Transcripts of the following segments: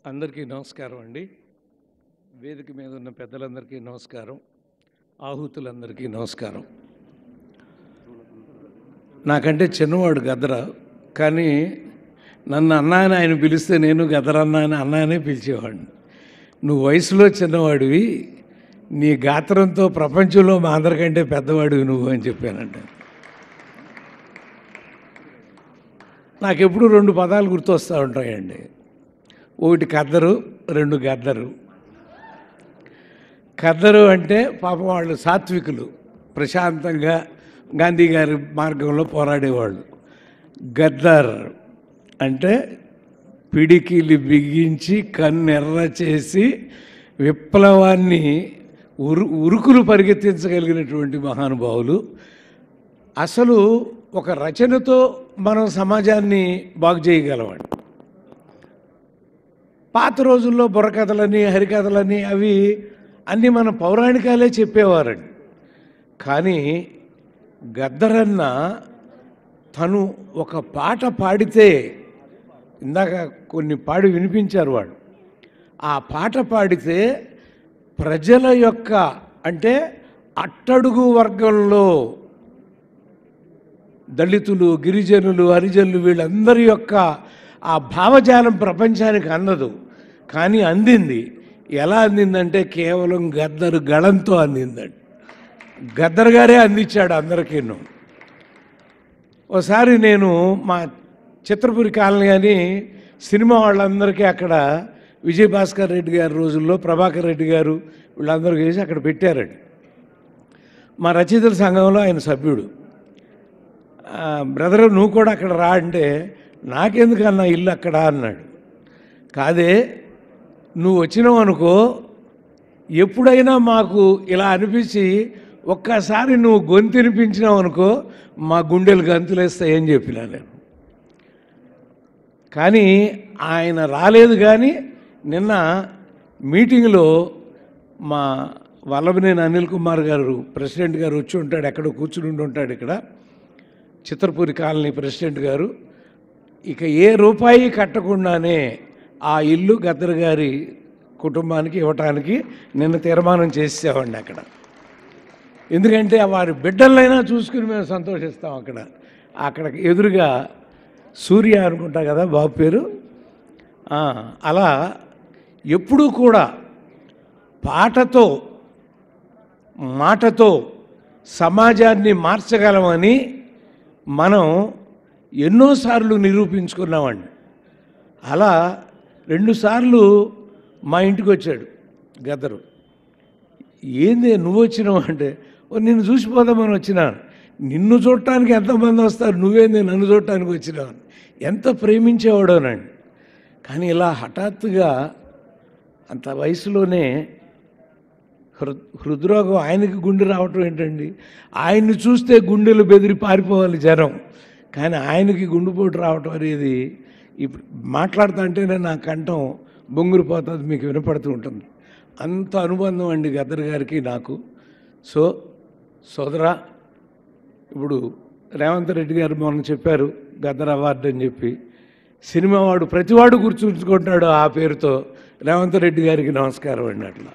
అందరికీ నమస్కారం అండి. వేదిక మీద ఉన్న పెద్దలందరికీ నమస్కారం, ఆహుతులందరికీ నమస్కారం. నాకంటే చిన్నవాడు గద్దర, కానీ నన్ను అన్నా అని ఆయన పిలిస్తే నేను గద్దరన్నా అని అన్నానే పిలిచేవాడిని. నువ్వు వయసులో చిన్నవాడివి, నీ గాత్రంతో ప్రపంచంలో మా అందరికంటే పెద్దవాడివి నువ్వు అని చెప్పానంట. నాకెప్పుడు రెండు పదాలు గుర్తొస్తూ ఉంటాయండి. ఒకటి కద్దరు, రెండు గద్దరు. కద్దరు అంటే పాపం వాళ్ళు సాత్వికులు, ప్రశాంతంగా గాంధీ గారి మార్గంలో పోరాడేవాళ్ళు. గద్దర్ అంటే పిడికిలి బిగించి కన్నెర్ర చేసి విప్లవాన్ని ఉరుకులు పరిగెత్తించగలిగినటువంటి మహానుభావులు. అసలు ఒక రచనతో మనం సమాజాన్ని బాగు చేయగలవాడు. పాత రోజుల్లో బుర్రకథలని, హరికథలని అవి అన్నీ మన పౌరాణికాలే చెప్పేవారండి. కానీ గద్దరన్న తను ఒక పాట పాడితే, ఇందాక కొన్ని పాడి వినిపించారు వాడు, ఆ పాట పాడితే ప్రజల యొక్క, అంటే అట్టడుగు వర్గంలో దళితులు, గిరిజనులు, హరిజనులు వీళ్ళందరి యొక్క ఆ భావజాలం ప్రపంచానికి అందదు, కానీ అందింది. ఎలా అందిందంటే కేవలం గద్దరు గళంతో అందిందండి. గద్దర్ గారే అందించాడు అందరికీ. ఒకసారి నేను మా చిత్రపురి కాలనీ అని సినిమా వాళ్ళందరికీ అక్కడ విజయభాస్కర్ రెడ్డి గారి రోజుల్లో ప్రభాకర్ రెడ్డి గారు వీళ్ళందరూ చేసి అక్కడ పెట్టారండి. మా రచయితల సంఘంలో ఆయన సభ్యుడు. బ్రదర్ నువ్వు కూడా అక్కడ రా అంటే, నాకెందుకన్నా ఇల్లు అక్కడ అన్నాడు. కాదే, నువ్వు వచ్చినావు అనుకో, ఎప్పుడైనా మాకు ఇలా అనిపించి ఒక్కసారి నువ్వు గొంతు వినిపించినావు అనుకో, మా గుండెలు గంతులేస్తాయని చెప్పినా నేను. కానీ ఆయన రాలేదు. కానీ నిన్న మీటింగ్లో మా వల్లభనేని అనిల్ కుమార్ గారు, ప్రెసిడెంట్ గారు వచ్చి ఉంటాడు, ఎక్కడో కూర్చుని ఉంటాడు ఇక్కడ, చిత్రపూరి కాలనీ ప్రెసిడెంట్ గారు. ఇక ఏ రూపాయి కట్టకుండానే ఆ ఇల్లు గద్దర్ గారి కుటుంబానికి ఇవ్వటానికి నిన్న తీర్మానం చేసేవాడిని అక్కడ. ఎందుకంటే వారి బిడ్డలైనా చూసుకుని మేము సంతోషిస్తాం. అక్కడ ఎదురుగా సూర్య అనుకుంటా కదా బాబు పేరు. అలా ఎప్పుడూ కూడా పాటతో, మాటతో సమాజాన్ని మార్చగలమని మనం ఎన్నోసార్లు నిరూపించుకున్నామండి. అలా 2 సార్లు మా ఇంటికి వచ్చాడు గద్దరు. ఏంది నువ్వు వచ్చినావు అంటే, నిన్ను చూసిపోదామని వచ్చినాను. నిన్ను చూడటానికి ఎంతమంది వస్తారు, నువ్వేంది నన్ను చూడటానికి వచ్చినావు. ఎంత ప్రేమించేవాడోనండి. కానీ ఇలా హఠాత్తుగా అంత వయసులోనే హృద్రోగం, ఆయనకి గుండె రావటం ఏంటండి. ఆయన్ని చూస్తే గుండెలు బెదిరి పారిపోవాలి జనం, కానీ ఆయనకి గుండెపోటు రావటం అనేది ఇప్పుడు మాట్లాడుతూ అంటేనే నా కంఠం బొంగురిపోతుంది, మీకు వినపడుతూ ఉంటుంది. అంత అనుబంధం అండి గద్దర్ గారికి నాకు. సో సోదరా, ఇప్పుడు రేవంత్ రెడ్డి గారు మొన్న చెప్పారు గద్దర్ అవార్డు అని చెప్పి, సినిమా వాడు ప్రతివాడు గుర్తుంచుకుంటాడు ఆ పేరుతో. రేవంత్ రెడ్డి గారికి నమస్కారం అండి. అట్లా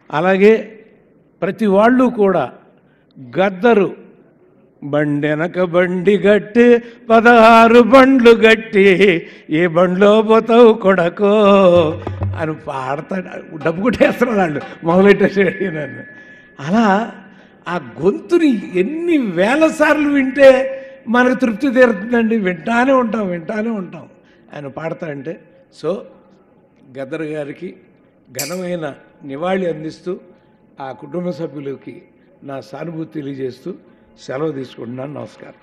అలాగే ప్రతి వాళ్ళు కూడా గద్దరు బండెనక బండి గట్టి 16 బండ్లు గట్టి ఏ బండ్లో పోతావు కొడకో అని పాడతాడు. డబ్బు కొట్టేస్తున్నాడు వాళ్ళు మొదలెట్టేసేది నన్ను. అలా ఆ గొంతుని ఎన్ని వేల సార్లు వింటే మనకు తృప్తి తీరుతుందండి. వింటానే ఉంటాం ఆయన పాడతా అంటే. సో గద్దర్ గారికి ఘనమైన నివాళి అందిస్తూ, ఆ కుటుంబ సభ్యులకి నా సానుభూతి తెలియజేస్తూ సెలవు తీసుకుంటున్నాను. నమస్కారం.